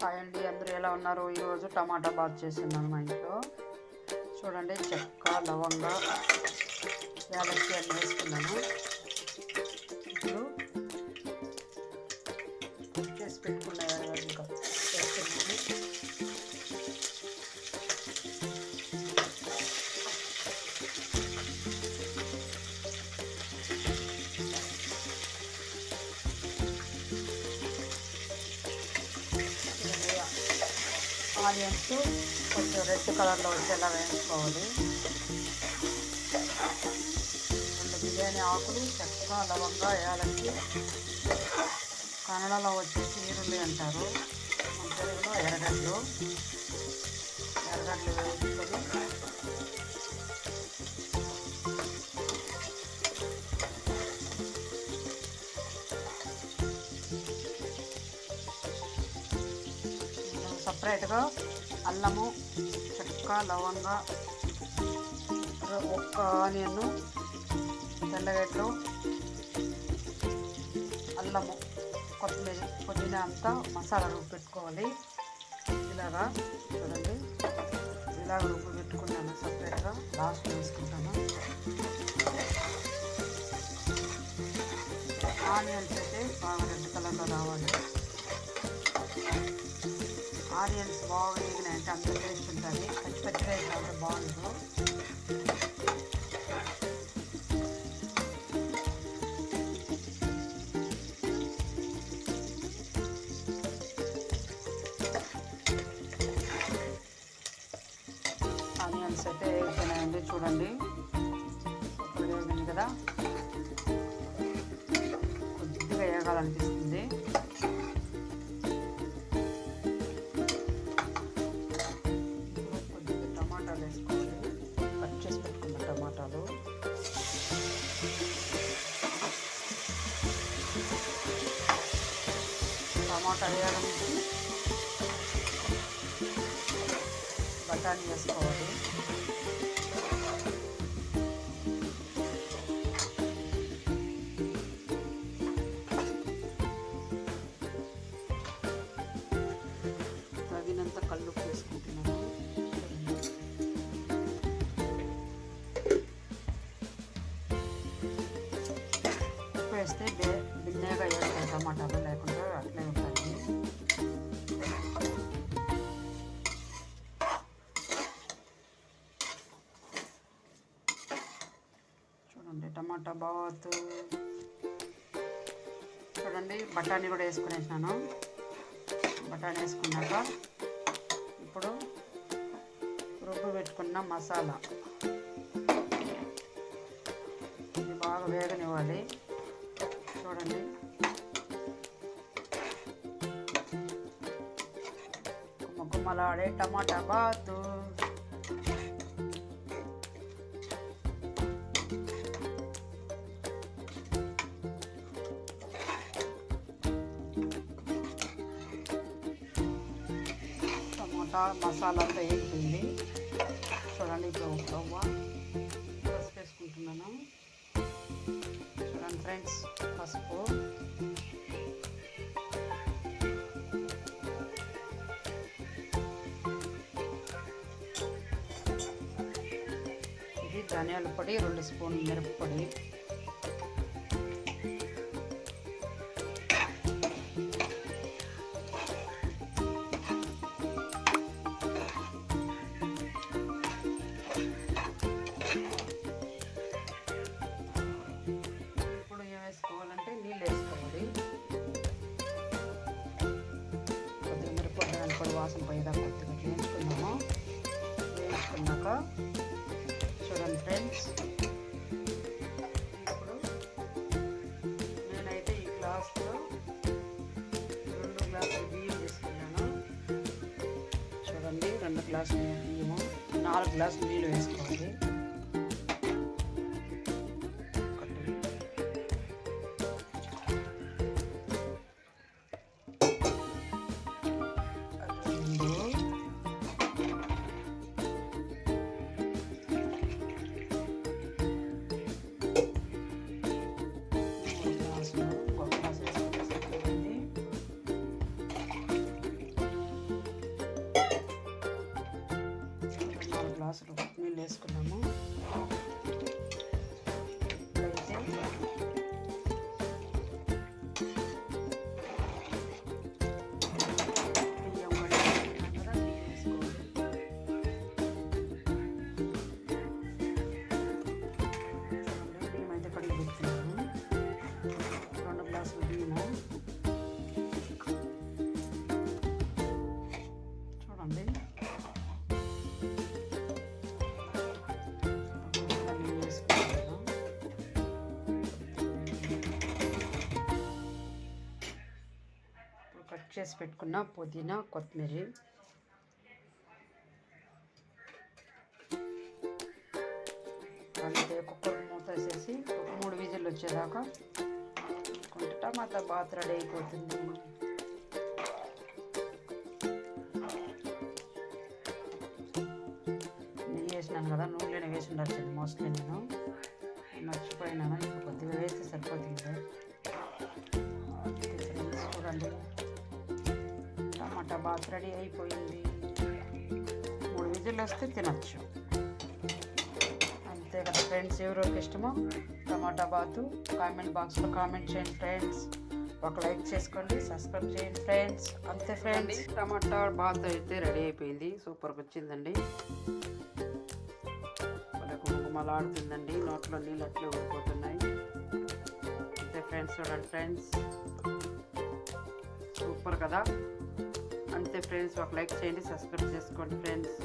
Hi అండి, అందరూ ఎలా ఉన్నారు? ఈరోజు టమాటా బాత్ చేస్తున్నాను మా ఇంట్లో. చూడండి, చెక్క, లవంగా, యాలక్కి అన్నీ వేసుకున్నాను. ఇప్పుడు చేసి పెట్టుకున్నాను ఇంకా వేస్తున్నాను. ఆనియన్స్ కొంచెం రెడ్ కలర్లో వచ్చేలా వేయించుకోవాలి. 2 బిర్యానీ ఆకులు, చెక్క, లవంగా, యాలక్కి, కన్నడలో వచ్చేసి ఈరుల్లి అంటారు, మన తెలుగులో ఎర్రగడ్డలు వేయించుకొని సపరేట్గా అల్లము, చెక్క, లవంగా, ఒక్క ఆనియన్, తెల్లగడ్డలు, అల్లము, కొత్తిమీర, పుదీనా అంతా మసాలా రుబ్బు పెట్టుకోవాలి. ఇలాగా చూడండి, ఇలాగ రుబ్బు పెట్టుకున్నాను. సపరేట్గా లాస్ట్ వేసుకుంటాను. ఆనియన్స్ అయితే బాగా రెడ్ కలర్లో రావాలి. ఆనియన్స్ బాగా వేగినాయంటే అంత టేస్ట్ ఉంటుంది. పచ్చిగా అయితే బాగుండదు. ఆనియన్స్ అయితే వేగినాయండి, చూడండి ఇప్పుడు వేగింది కదా, కొద్దిగా వేగాలనిపిస్తుంది. కట్ చేసి పెట్టుకున్న టమాటాలు వేయడం నుంచి బఠానీ వేసుకోవాలి. తగినంత కల్లుప్పు వేసుకుంటున్నాను. వేస్తే బిన్నెగా వేస్తాయి టమాటాలు, లేకుండా అట్లే ఉంటాయి. చూడండి టమాటా బాత్. చూడండి బఠానీ కూడా వేసుకునేసినాను. బఠానీ వేసుకున్నాక ఇప్పుడు రుబ్బు పెట్టుకున్న మసాలా ఇది బాగా వేగనివ్వాలి. చూడండి గుమ్మగుమ్మలాడే టమాటా బాతు. టమాటా మసాలా అంతా వేగిపోయింది. చూడండి ఇప్పుడు పసుపు వేసుకుంటున్నాను. చూడండి ఫ్రెండ్స్, పసుపు, ఇది ధనియాల పొడి, 2 స్పూన్లు మిరపపొడి, వేసుకోవాలంటే నీళ్ళు వేసుకోవాలి. కొద్దిగా మిరపొడి, ధనియాల వాసన పోయేదాకా కొద్దిగా వేయించుకున్నాము. వేయించుకున్నాక చూడండి ఫ్రెండ్స్, ఇప్పుడు నేనైతే ఈ గ్లాస్లో 2 గ్లాసులు బియ్యం తీసుకున్నాను. చూడండి 2 గ్లాసులు బియ్యము, 4 గ్లాసులు నీళ్ళు వేసుకోవాలి. గ్లాసులు నీళ్ళు వేసుకున్నాము. ఇప్పుడైతే బియ్యం కడుక్కున్నాం కదా, బియ్యం వేసుకోవాలి. బియ్యం అయితే కడిగి పెట్టుకున్నాము. 2 గ్లాసులు బియ్యము. చూడండి, కట్ చేసి పెట్టుకున్న పుదీనా, కొత్తిమీర, అంతే. కుక్కర్ మూత వేసేసి ఒక 3 విజిల్లు వచ్చేదాకా టమాటా బాత్ రెడీ అయిపోతుంది. నెయ్యి వేసినాను కదా, నూనెలోనే వేసి ఉండాల్సింది మోస్ట్లీ. నేను మర్చిపోయినాను, ఇప్పుడు కొద్దిగా వేస్తే సరిపోతుంది. చూడండి, టమాటా బాత్ రెడీ అయిపోయింది. 3 విజిల్లు వస్తే తినచ్చు. అంతే కదా ఫ్రెండ్స్. ఎవరికి ఇష్టమో టమాటా బాతు కామెంట్ బాక్స్లో కామెంట్ చేయండి ఫ్రెండ్స్. ఒక లైక్ చేసుకోండి, సబ్స్క్రైబ్ చేయండి ఫ్రెండ్స్. అంతే ఫ్రెండ్స్, టమాటా బాత్ అయితే రెడీ అయిపోయింది. సూపర్గా వచ్చిందండి. కుమకుమలాడుతుందండి, నోట్లో నీళ్ళు అట్లే ఊడిపోతున్నాయి. అంతే ఫ్రెండ్స్, చూడండి ఫ్రెండ్స్, సూపర్ కదా. అంతే ఫ్రెండ్స్, ఒక లైక్ చేయండి, సబ్స్క్రైబ్ చేసుకోండి ఫ్రెండ్స్.